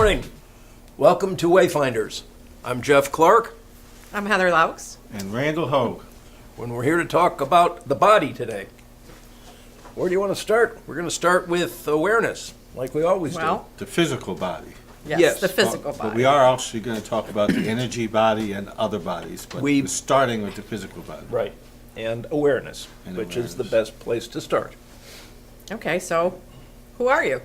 morning. Welcome to Wayfinders. I'm Jeff Clark. I'm Heather Laux. And Randall Hogue. When we're here to talk about the body today. Where do you want to start? We're going to start with awareness, like we always Well, The physical body. Yes. the physical But body. we are also going to talk about the energy body and other bodies, but we're starting with the physical body. do. Right. And awareness, And which is the awareness. best place to start. Okay, so who are you?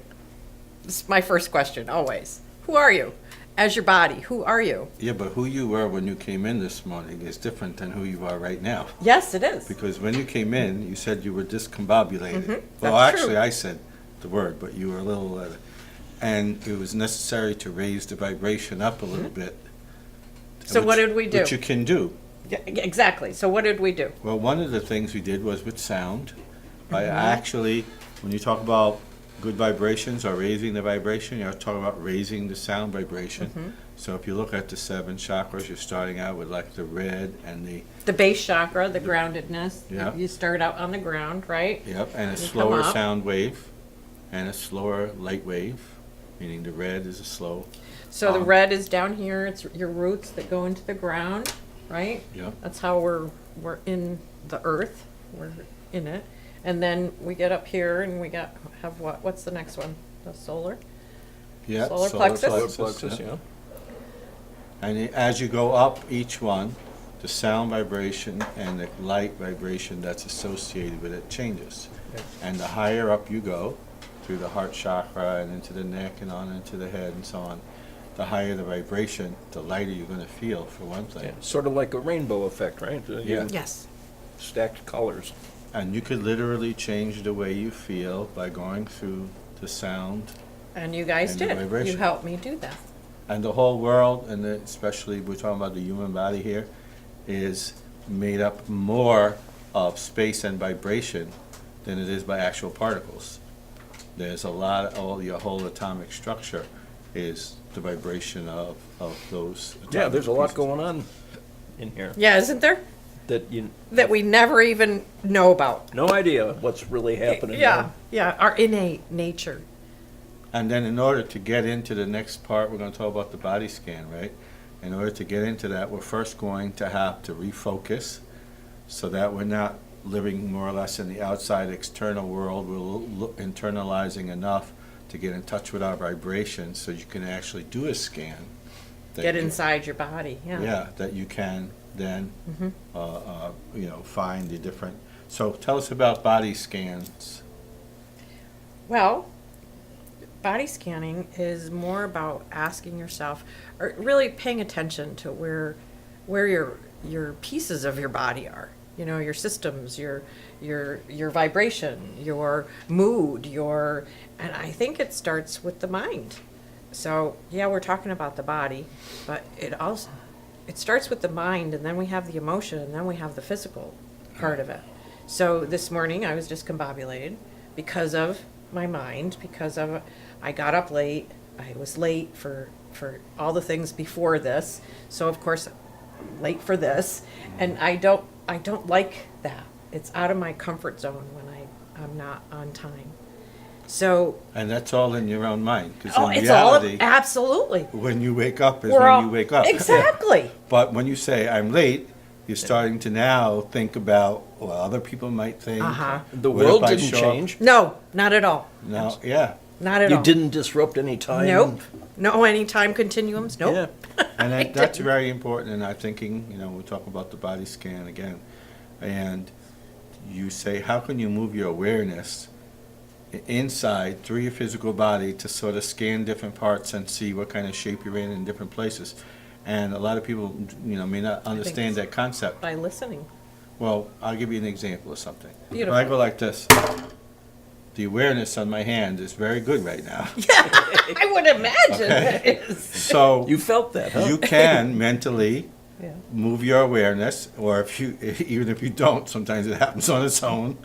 This is my first question, always. Who are you? As your body, who are you? Yeah, but who you were when you came in this morning is different than who you are right now. Yes, it is. Because when you came in, you said you were discombobulated. Well, that's actually, true. I said the word, but you were a little, and it was necessary to raise the vibration up a little bit. So what did we do? Which you can do. Yeah, exactly. So what did we do? Well, one of the things we did was with sound. I actually, when you talk about good vibrations or raising the vibration, you're talking about raising the sound vibration. So if you look at the 7 chakras, you're starting out with like the red and The base chakra, the groundedness. Yeah. You start out on the ground, right? yep, and a You come slower up. sound wave and a slower light wave, meaning the red is a slow. So the red is down here. It's your roots that go into the ground, right? Yep. That's how we're in the earth. We're in it. And then we get up here and we have what? What's the next one? The solar? Yeah, Solar plexus? Solar plexus, yeah. And as you go up each one, the sound vibration and the light vibration that's associated with it changes. And the higher up you go, through the heart chakra and into the neck and on into the head and so on, the higher the vibration, the lighter you're going to feel, for one thing. Yeah, sort of like a rainbow effect, right? Yeah. Yes. Stacked colors. And you could literally change the way you feel by going through the sound. And you guys And the did. vibration. You helped me do that. And the whole world, and especially we're talking about the human body here, is made up more of space and vibration than it is by actual particles. There's a lot, your whole atomic structure is the vibration of those. Yeah, atomic there's a lot pieces. going on in here Yeah, isn't there? that We never even know about. no idea what's really happening. Yeah, yeah, our innate nature. And then in order to get into the next part, we're going to talk about the body scan, right? In order to get into that, we're first going to have to refocus so that we're not living more or less in the outside external world. We're internalizing enough to get in touch with our vibrations so you can actually do a scan. that Get you- inside your body, yeah. Yeah, that you can then, find the different. So tell us about body scans. Well, body scanning is more about asking yourself, or really paying attention to where your pieces of your body are. You know, your systems, your vibration, your mood, and I think it starts with the mind. So yeah, we're talking about the body, but it starts with the mind, and then we have the emotion, and then we have the physical part of it. So this morning I was discombobulated because of my mind, I got up late. I was late for all the things before this. So of course I'm late for this, and I don't like that. It's out of my comfort zone when I'm not on time. So And that's all in your own mind, because in it's all reality, absolutely. when you wake up is We're when all- you wake up. Exactly. But when you say, I'm late, you're starting to now think about what other people might think. Uh-huh. The What if world I didn't show up- change. No, not at all. No, yeah. Not at You all. didn't disrupt any time. Nope. No any time continuums. Nope. Yeah. And I that's didn't. very important in our thinking. We'll talk about the body scan again. And you say, how can you move your awareness inside through your physical body to sort of scan different parts and see what kind of shape you're in different places? And a lot of people, may not understand that concept. By listening. Well, I'll give you an example of something. Beautiful. If I go like this, the awareness on my hand is very good right now. Yeah, I would imagine Okay. it is. So You felt that, huh? you can mentally Yeah. move your awareness, or even if you don't, sometimes it happens on its own,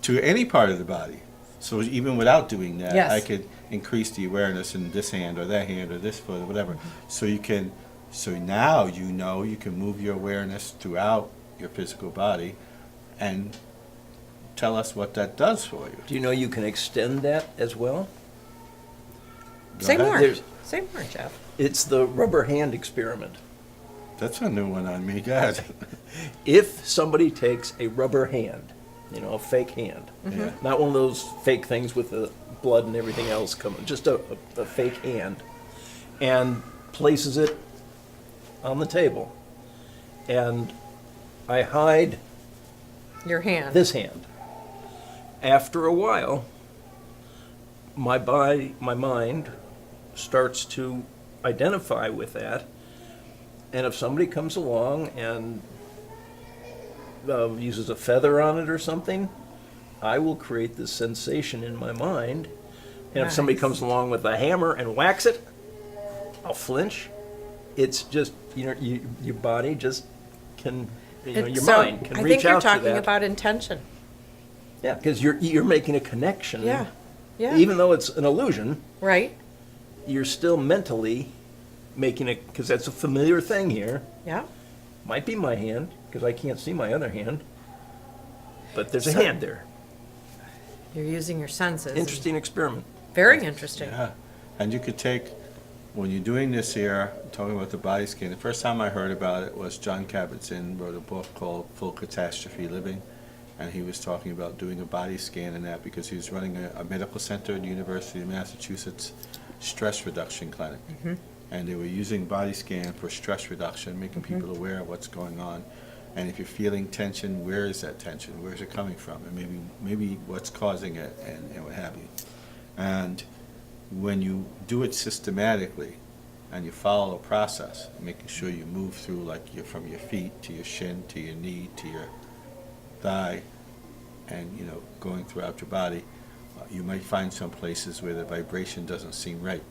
to any part of the body. So even without doing that, Yes. I could increase the awareness in this hand or that hand or this foot or whatever. So now you can move your awareness throughout your physical body, and tell us what that does for you. Do you know you can extend that as well? Say ahead. more. There's- Say more, Jeff. It's the rubber hand experiment. That's a new one on me. Go ahead. If somebody takes a rubber hand, a fake hand, Yeah. not one of those fake things with the blood and everything else coming, just a fake hand, and places it on the table, and I hide Your hand. this hand. After a while, my mind starts to identify with that, and if somebody comes along and uses a feather on it or something, I will create this sensation in my mind. And if somebody Nice. comes along with a hammer and whacks it, I'll flinch. It's just, your body just can, your mind can I reach think you're out to talking that. about intention. Yeah, because you're making a connection. Yeah. Yeah. Even though it's an illusion, Right? you're still mentally making it, because that's a familiar thing here. Yeah. Might be my hand, because I can't see my other hand. But there's a So- hand there. You're using your senses. Interesting experiment. Very interesting. Yeah, and you could take, when you're doing this here, talking about the body scan, the first time I heard about it was John Kabat-Zinn wrote a book called Full Catastrophe Living, and he was talking about doing a body scan and that because he was running a medical center at the University of Massachusetts stress reduction clinic. And they were using body scan for stress reduction, making people aware of what's going on. And if you're feeling tension, where is that tension? Where is it coming from? And maybe what's causing it, and what have you. And when you do it systematically and you follow a process, making sure you move through from your feet to your shin to your knee to your thigh, and going throughout your body, you might find some places where the vibration doesn't seem right.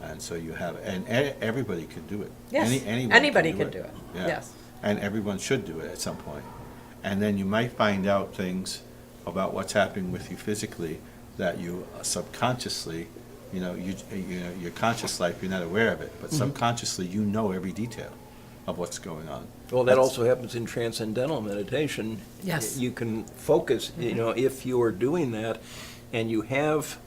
And so you have, and everybody can do it. Yes. Anyone Anybody can do it. Yeah. Yes. And everyone should do it at some point. And then you might find out things about what's happening with you physically that you subconsciously, your conscious life, you're not aware of it, but subconsciously you know every detail of what's going on. Well, that That's- also happens in transcendental meditation. Yes. You can focus, if you are doing that and you have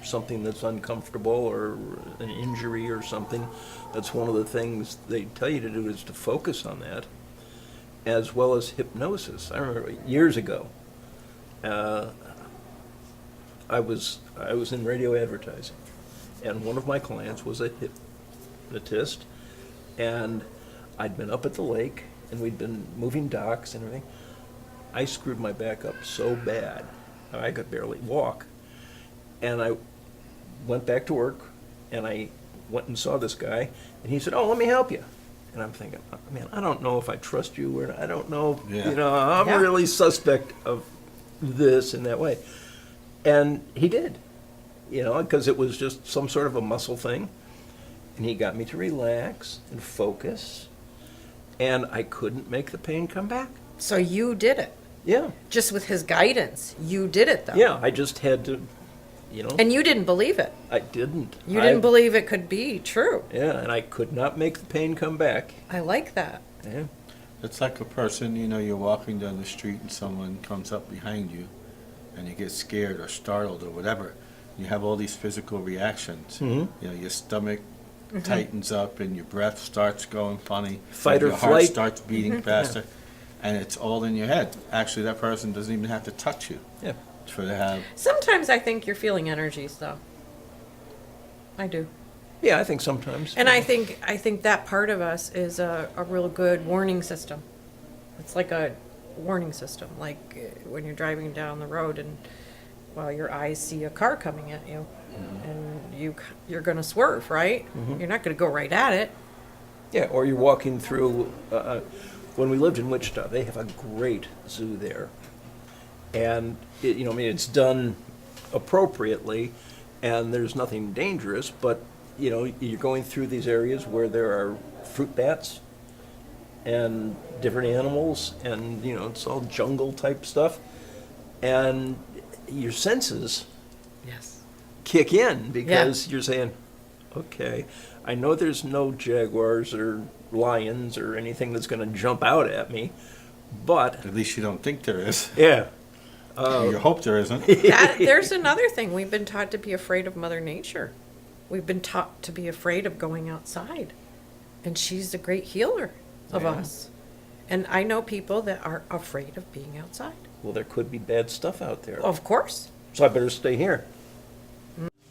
something that's uncomfortable or an injury or something, that's one of the things they tell you to do is to focus on that, as well as hypnosis. I remember years ago, I was in radio advertising, and one of my clients was a hypnotist, and I'd been up at the lake, and we'd been moving docks and everything. I screwed my back up so bad, I could barely walk. And I went back to work, and I went and saw this guy, and he said, "Oh, let me help you." And I'm thinking, man, I don't know if I trust you, or I don't know, Yeah. I'm Yeah. really suspect of this in that way. And he did, because it was just some sort of a muscle thing. And he got me to relax and focus, and I couldn't make the pain come back. So you did it. Yeah, Just with his guidance. You did it, though. yeah, I just had to, And you didn't believe it. I didn't. You didn't believe it could be true. Yeah, and I could not make the pain come back. I like that. Yeah. It's like a person, you're walking down the street and someone comes up behind you and you get scared or startled or whatever. You have all these physical reactions. Mhm. Your stomach tightens up and your breath starts going funny. Fight or your heart flight. starts beating faster. And it's all in your head. Actually, that person doesn't even have to touch you Yeah. for to have. Sometimes I think you're feeling energies, though. I do. Yeah, I think sometimes. And I think that part of us is a real good warning system. It's like a warning system, like when you're driving down the road and your eyes see a car coming at you, and you're going to swerve, right? You're not going to go right at it. Yeah, or you're walking through, when we lived in Wichita, they have a great zoo there. And, it's done appropriately, and there's nothing dangerous, but, you're going through these areas where there are fruit bats and different animals, and, it's all jungle type stuff. And your senses Yes. kick in because you're saying, okay, I know there's no jaguars or lions or anything that's going to jump out at me, but At least you don't think there is. yeah, You hope there isn't. There's another thing. We've been taught to be afraid of Mother Nature. we've been taught to be afraid of going outside. And she's a great healer of Yeah. us. And I know people that are afraid of being outside. Well, there could be bad stuff out there. Of course. So I better stay here.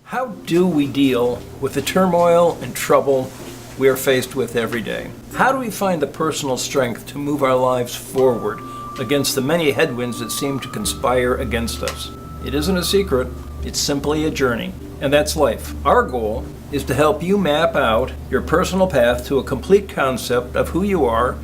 How do we deal with the turmoil and trouble we are faced with every day? How do we find the personal strength to move our lives forward against the many headwinds that seem to conspire against us? It isn't a secret, it's simply a journey. And that's life. Our goal is to help you map out your personal path to a complete concept of who you are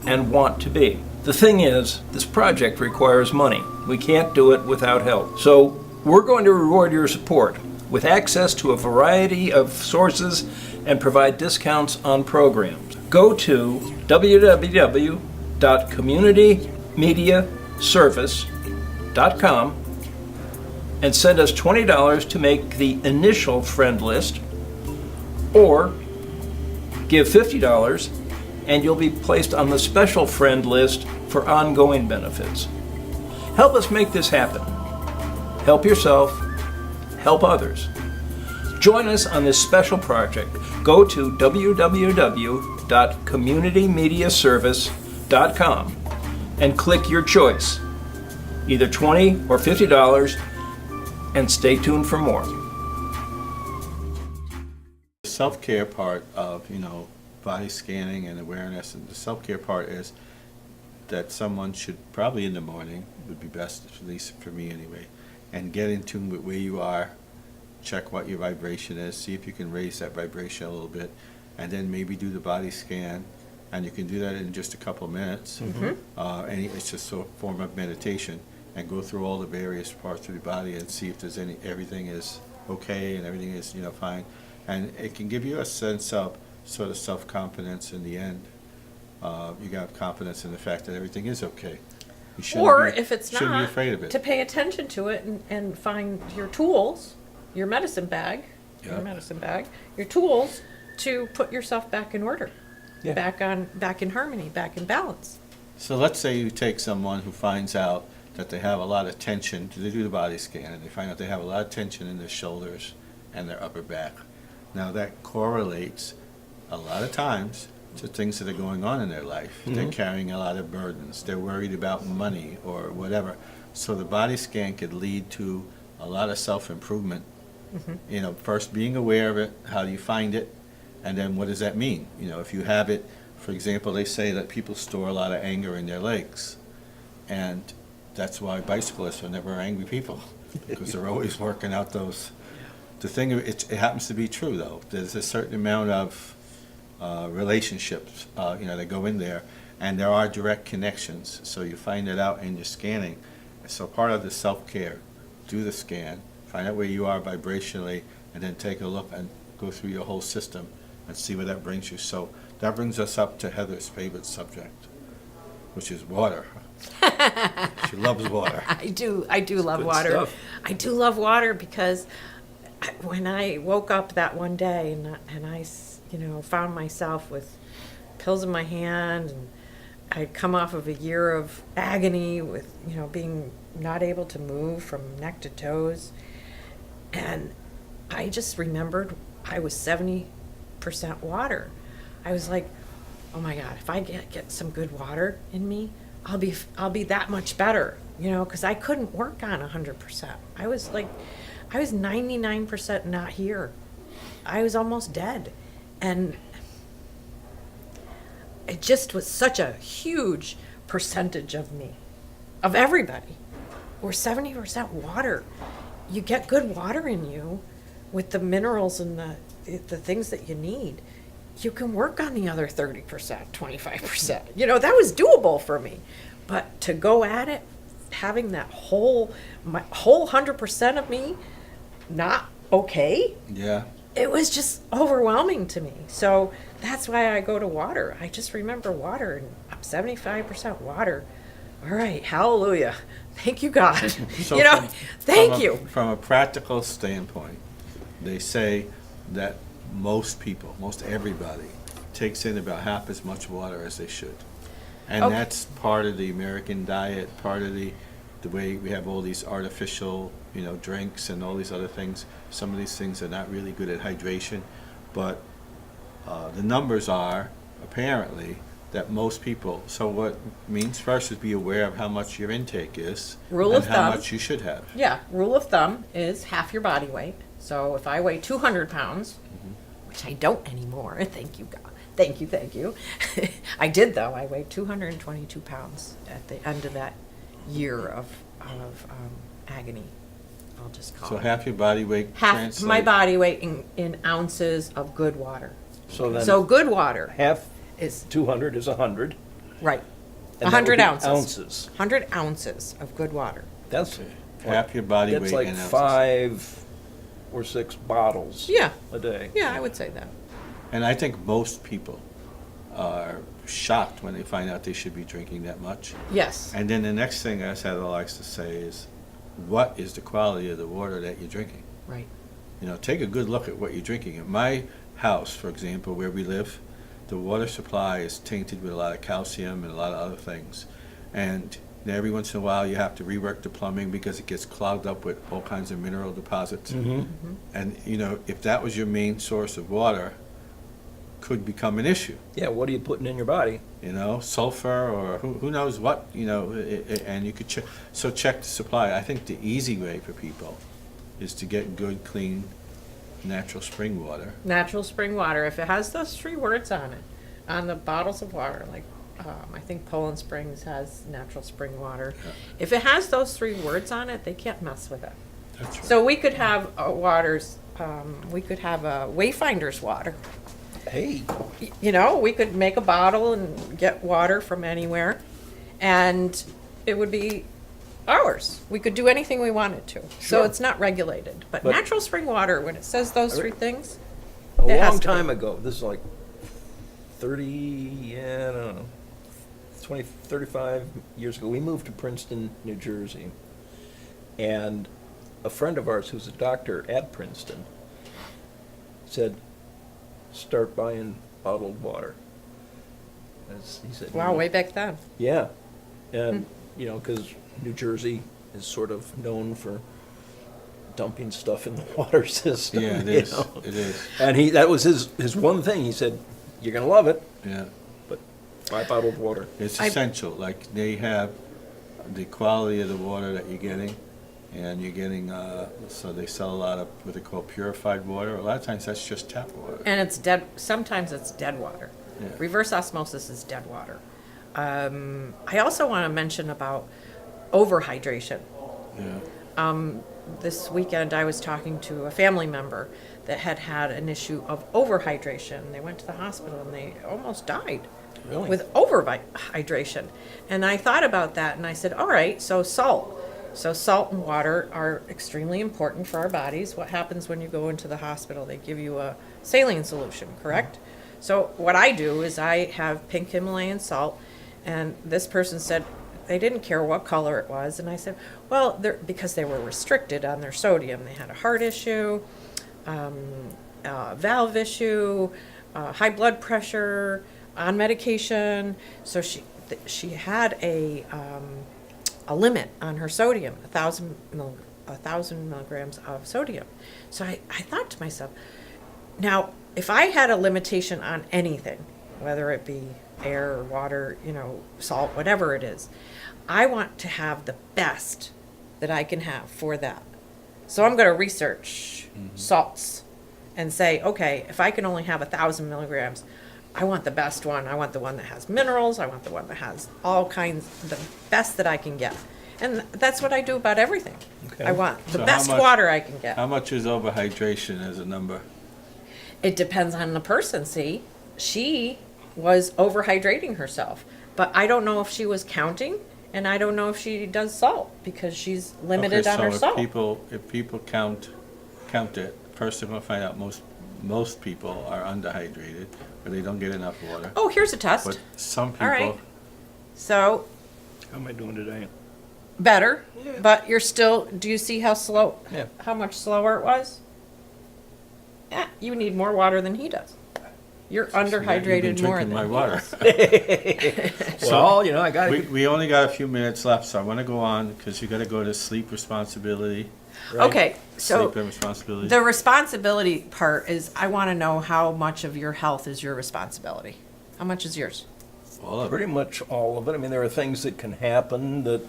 and want to be. The thing is, this project requires money. We can't do it without help. So we're going to reward your support with access to a variety of sources and provide discounts on programs. Go to www.communitymediaservice.com and send us $20 to make the initial friend list, or give $50 and you'll be placed on the special friend list for ongoing benefits. Help us make this happen. Help yourself, help others. Join us on this special project. Go to www.communitymediaservice.com and click your choice, either $20 or $50, and stay tuned for more. The self-care part of, body scanning and awareness, and the self-care part is that someone should probably in the morning, would be best, at least for me anyway, and get in tune with where you are, check what your vibration is, see if you can raise that vibration a little bit, and then maybe do the body scan, and you can do that in just a couple minutes. And it's just a form of meditation, and go through all the various parts of your body and see if there's everything is okay and everything is fine, and it can give you a sense of sort of self-confidence in the end. You got confidence in the fact that everything is okay. You If it's shouldn't not, be afraid of it. to pay attention to it and find your tools, your medicine bag, Yeah. your tools to put yourself back in order, Yeah. back in harmony, back in balance. So let's say you take someone who finds out that they have a lot of tension, they do the body scan, and they find out they have a lot of tension in their shoulders and their upper back. Now that correlates a lot of times to things that are going on in their life. They're carrying a lot of burdens. They're worried about money or whatever. So the body scan could lead to a lot of self-improvement. First being aware of it, how do you find it, and then what does that mean? If you have it, for example, they say that people store a lot of anger in their legs, and that's why bicyclists are never angry people, because they're always working out those. The thing, it happens to be true though. There's a certain amount of relationships, that go in there, and there are direct connections. So you find it out in your scanning. So part of the self-care, do the scan, find out where you are vibrationally, and then take a look and go through your whole system and see where that brings you. So that brings us up to Heather's favorite subject, which is water. She loves water. I do love good water. stuff. I do love water because when I woke up that one day and I found myself with pills in my hand, and I'd come off of a year of agony with, being not able to move from neck to toes. And I just remembered I was 70% water. I was like, oh my God, if I get some good water in me, I'll be that much better, because I couldn't work on 100%. I was 99% not here. I was almost dead. And it just was such a huge percentage of me, of everybody. We're 70% water. You get good water in you with the minerals and the things that you need. You can work on the other 30%, 25%. That was doable for me. But to go at it, having my whole 100% of me not okay, Yeah. it was just overwhelming to me. So that's why I go to water. I just remember water, and I'm 75% water. All right, hallelujah. Thank you, God. So thank you. From a practical standpoint, they say that most everybody, takes in about half as much water as they should. And that's part of the American diet, part of the way we have all these artificial, drinks and all these other things. Some of these things are not really good at hydration, but the numbers are apparently that most people. So what means first is be aware of how much your intake is Rule and of how thumb. much you should have. Yeah, rule of thumb is half your body weight. So if I weigh 200 pounds, which I don't anymore, thank you, God. Thank you. I did, though. I weighed 222 pounds at the end of that year of agony. I'll just call So it. half your body weight Half translates. my body weight in ounces of good water. So then So good water half is, 200 is 100. right, and that would 100 be ounces. Ounces. 100 ounces of good water. That's Half your body that's weight like in ounces. 5 or 6 bottles Yeah, a day. yeah, I would say that. And I think most people are shocked when they find out they should be drinking that much. Yes. And then the next thing as Heather likes to say is, what is the quality of the water that you're drinking? Right. Take a good look at what you're drinking. At my house, for example, where we live, the water supply is tainted with a lot of calcium and a lot of other things. And every once in a while, you have to rework the plumbing because it gets clogged up with all kinds of mineral deposits. Mm-hmm. And, if that was your main source of water, could become an issue. Yeah, what are you putting in your body? Sulfur or who knows what, and you could check. So check the supply. I think the easy way for people is to get good, clean, natural spring water. Natural spring water, if it has those 3 words on it, on the bottles of water, like I think Poland Springs has natural spring water. Yeah. If it has those 3 words on it, they can't mess with it. That's right. So we could have we could have a wayfinders water. Hey, We could make a bottle and get water from anywhere, and it would be ours. We could do anything we wanted to. So Sure. it's not regulated. But But- natural spring water, when it says those 3 things, a It has long to be. time ago, this is like 30, yeah, I don't know, 20, 35 years ago, we moved to Princeton, New Jersey. And a friend of ours who's a doctor at Princeton said, start buying bottled water. He said, wow, way back then. yeah. And, because New Jersey is sort of known for dumping stuff in the water system. Yeah, it you is. know. It is. And that was his one thing. He said, you're going to love it, Yeah. but buy bottled water. It's I- essential. Like they have the quality of the water that you're getting, and you're getting. So they sell a lot of what they call purified water. A lot of times that's just tap water. And it's dead. Sometimes it's dead water. Yeah. Reverse osmosis is dead water. I also want to mention about overhydration. Yeah. This weekend, I was talking to a family member that had an issue of overhydration. They went to the hospital and they almost died Really? with overhydration. And I thought about that and I said, all right, so salt. So salt and water are extremely important for our bodies. What happens when you go into the hospital? They give you a saline solution, correct? So what I do is I have pink Himalayan salt, and this person said they didn't care what color it was. And I said, well, because they were restricted on their sodium. They had a heart issue, valve issue, high blood pressure, on medication. So she had a limit on her sodium, 1,000 milligrams of sodium. So I thought to myself, now, if I had a limitation on anything, whether it be air or water, salt, whatever it is, I want to have the best that I can have for that. So I'm going to research salts and say, okay, if I can only have 1,000 milligrams, I want the best one. I want the one that has minerals. I want the one that has all kinds, the best that I can get. And that's what I do about everything. Okay. I want the So how best much- water I can get. How much is overhydration as a number? It depends on the person, see? She was overhydrating herself, but I don't know if she was counting, and I don't know if she does salt, because she's limited on her so salt. if people count it, first they're gonna find out most people are underhydrated, or they don't get enough water. Oh, here's a test. But some All right. people, So, How am I doing today? better, Yeah. but you're still, do you see how slow, Yeah. how much slower it was? Yeah, you need more water than he does. You're you've been underhydrated more drinking than my he water. does. Well, I got We only got a few minutes left, so I wanna go on, because you gotta go to sleep responsibility. right? Okay, so Sleep and responsibility. the responsibility part is I want to know how much of your health is your responsibility. How much is yours? All of it. Pretty much all of it. I mean, there are things that can happen that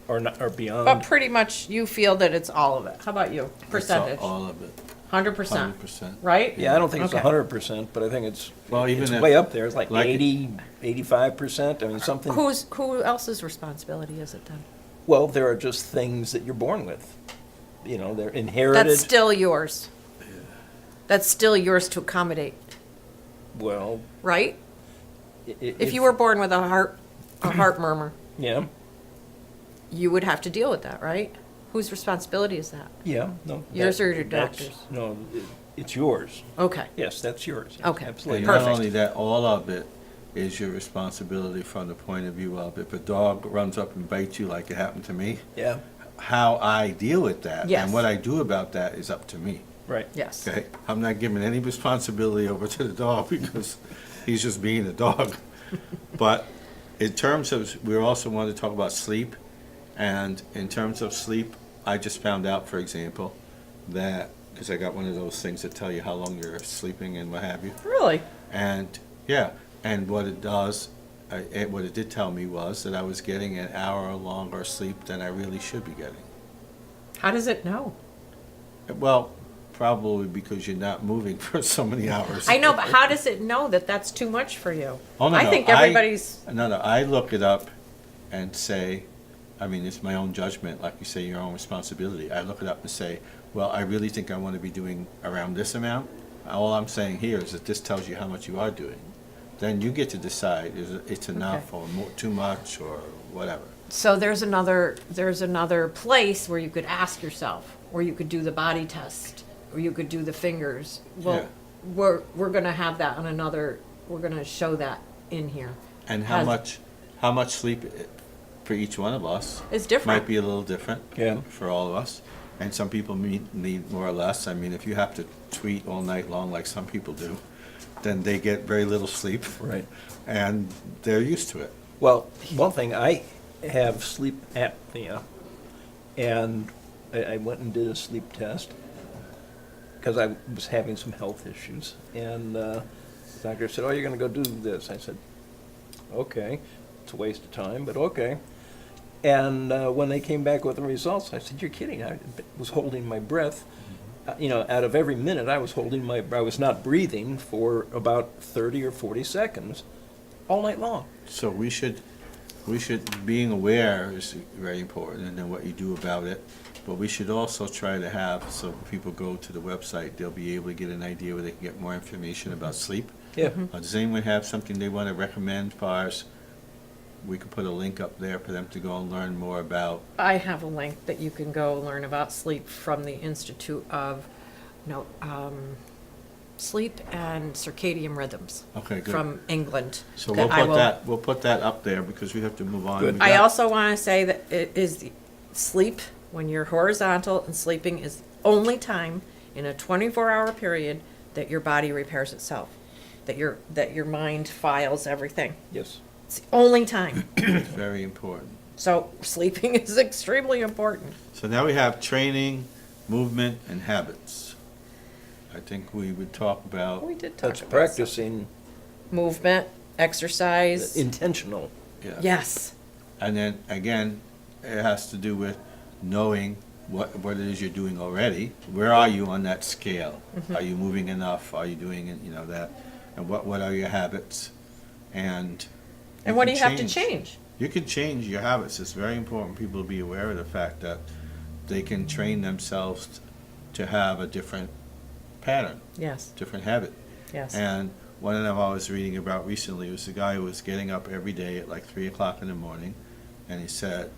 are not, are beyond. But pretty much you feel that it's all of it. How about you? That's Percentage? all of it. 100%. 100%. Right? Yeah, I don't think it's Okay. 100%, but I think it's, Well, even it's if- way up there. It's like like- 80, 85%. I mean, something. Who else's responsibility is it then? Well, there are just things that you're born with. You know, they're inherited. That's still yours. That's still yours to accommodate, Well, right? If you were born with a heart murmur, Yeah, you would have to deal with that, right? Whose responsibility is that? yeah, no. Yours or your that's- doctor's? No, it's yours. Okay. Yes, that's yours. Okay. Absolutely. And Perfect. not only that, all of it is your responsibility from the point of view of if a dog runs up and bites you like it happened to me, Yeah, how I deal with that Yes. and what I do about that is up to me. right. Yes. Okay? I'm not giving any responsibility over to the dog because he's just being a dog. But in terms of, we also want to talk about sleep. And in terms of sleep, I just found out, for example, that, because I got one of those things that tell you how long you're sleeping and what have you. Really? And, yeah, and what it does, what it did tell me was that I was getting an hour longer sleep than I really should be getting. How does it know? Well, probably because you're not moving for so many hours. I know, but how does it know that that's too much for you? Oh, no, I no, think everybody's. No, I look it up and say, I mean, it's my own judgment, like you say, your own responsibility. I look it up and say, well, I really think I want to be doing around this amount. All I'm saying here is that this tells you how much you are doing. Then you get to decide, is it's enough or more, too much or whatever. So there's another place where you could ask yourself, or you could do the body test, or you could do the fingers. Well, Yeah. we're gonna have that on another. We're gonna show that in here. And Has- how much sleep for each one of us It's different. might be a little different. Yeah. For all of us. And some people need more or less. I mean, if you have to tweet all night long like some people do, then they get very little sleep. Right. And they're used to it. Well, one thing, I have sleep apnea, and I went and did a sleep test because I was having some health issues. And the doctor said, "Oh, you're going to go do this." I said, "Okay, it's a waste of time, but okay." And when they came back with the results, I said, "You're kidding! I was holding my breath. You know, out of every minute, I was I was not breathing for about 30 or 40 seconds, all night long." So being aware is very important and then what you do about it. But we should also try to have, so when people go to the website, they'll be able to get an idea where they can get more information about sleep. Yeah. Does anyone have something they want to recommend as far as, we could put a link up there for them to go and learn more about? I have a link that you can go learn about sleep from the Institute of Sleep and Circadian Rhythms Okay, good. from England. So that I will- we'll put that up there because we have to move on. Good. We I got- also want to say that it is sleep when you're horizontal and sleeping is the only time in a 24-hour period that your body repairs itself, that your mind files everything. Yes. It's the only time. It's very important. So sleeping is extremely important. So now we have training, movement, and habits. I think we would talk about, We did talk That's about practicing movement, exercise. intentional. yeah. Yes. And then, again, it has to do with knowing what it is you're doing already. Where are you on that scale? Mm-hmm. Are you moving enough? Are you doing, that? And what are your habits? And And what do can you have to change? You can change your habits. It's very important people to be aware of the fact that they can train themselves to have a different pattern, Yes. different habit. Yes. And one of them I was reading about recently was a guy who was getting up every day at like 3 o'clock in the morning, and he said,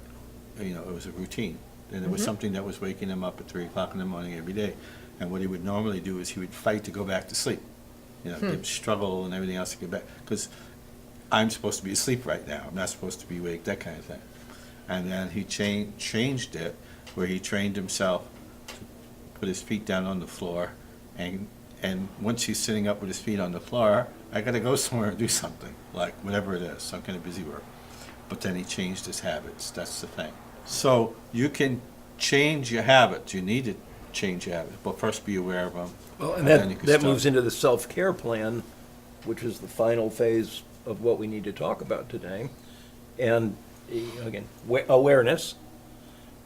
it was a routine. And it was Mhm. something that was waking him up at 3 o'clock in the morning every day. And what he would normally do is he would fight to go back to sleep. He'd struggle and everything else to get back. Because I'm supposed to be asleep right now. I'm not supposed to be awake, that kind of thing. And then he changed it where he trained himself to put his feet down on the floor. And once he's sitting up with his feet on the floor, I got to go somewhere and do something, like whatever it is, some kind of busy work. But then he changed his habits. That's the thing. So you can change your habits. You need to change your habits, but first be aware of them. Well, and then you that, can that start. moves into the self-care plan, which is the final phase of what we need to talk about today. And, again, awareness,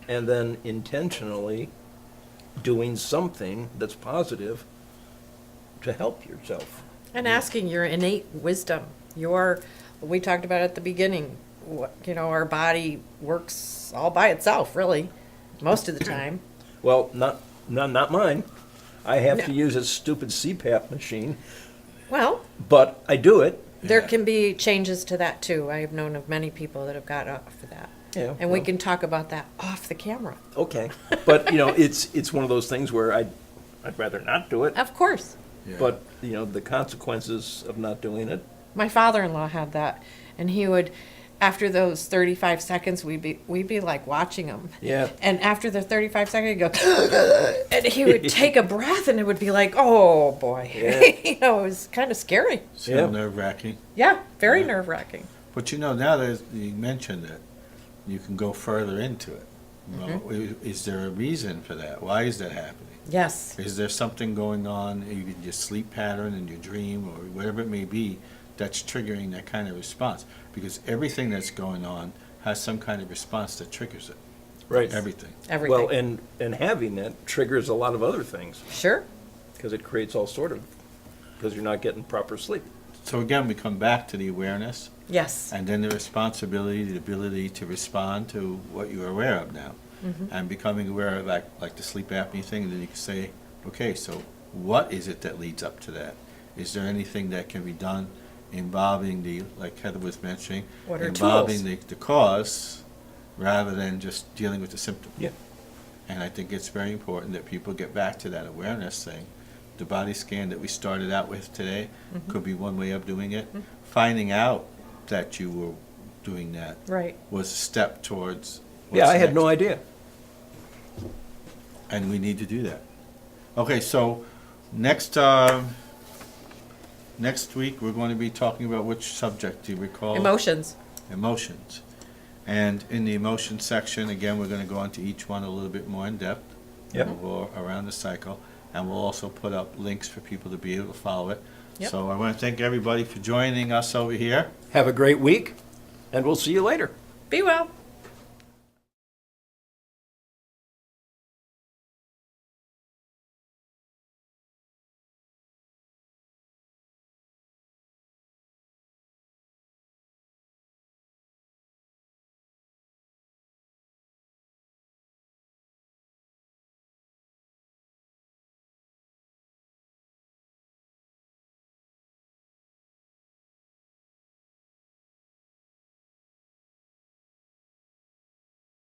and then intentionally doing something that's positive to help yourself. And asking your innate wisdom, we talked about at the beginning, our body works all by itself, really, most of the time. Well, not mine. I have to No. use a stupid CPAP machine, Well, but I do it. there Yeah. can be changes to that too. I have known of many people that have got off of that. Yeah, And we well. can talk about that off the camera. Okay, but it's one of those things where I'd rather not do it. Of course. Yeah. But the consequences of not doing it. My father-in-law had that, and he would, after those 35 seconds, we'd be like watching him. Yeah. And after the 35 seconds, he'd go, and he would take a breath, and it would be like, oh boy, Yeah. it was kind of scary. So Yeah. nerve-wracking. Yeah, very Yeah. nerve-wracking. But now that you mentioned it, you can go further into it. Well, is there a reason for that? Why is that happening? Yes. Is there something going on in your sleep pattern, in your dream, or whatever it may be, that's triggering that kind of response? Because everything that's going on has some kind of response that triggers it. Right. Everything. Everything. Well, and having that triggers a lot of other things, Sure. because it creates because you're not getting proper sleep. So again, we come back to the awareness, Yes. and then the responsibility, the ability to respond to what you're aware of now. And becoming aware of like the sleep apnea thing, and then you can say, okay, so what is it that leads up to that? Is there anything that can be done involving like Heather was mentioning, What are involving tools? the cause rather than just dealing with the symptom? Yeah. And I think it's very important that people get back to that awareness thing. The body scan that we started out with today could be one way of doing it. Finding out that you were doing that Right. was a step towards Yeah, what's I had no next. idea. And we need to do that. Okay, so next week, we're going to be talking about which subject, do you recall? Emotions. Emotions. And in the emotion section, again, we're going to go into each one a little bit more in depth. Yep. We'll go around the cycle, and we'll also put up links for people to be able to follow it. Yep. So I want to thank everybody for joining us over here. Have a great week, and we'll see you later. Be well.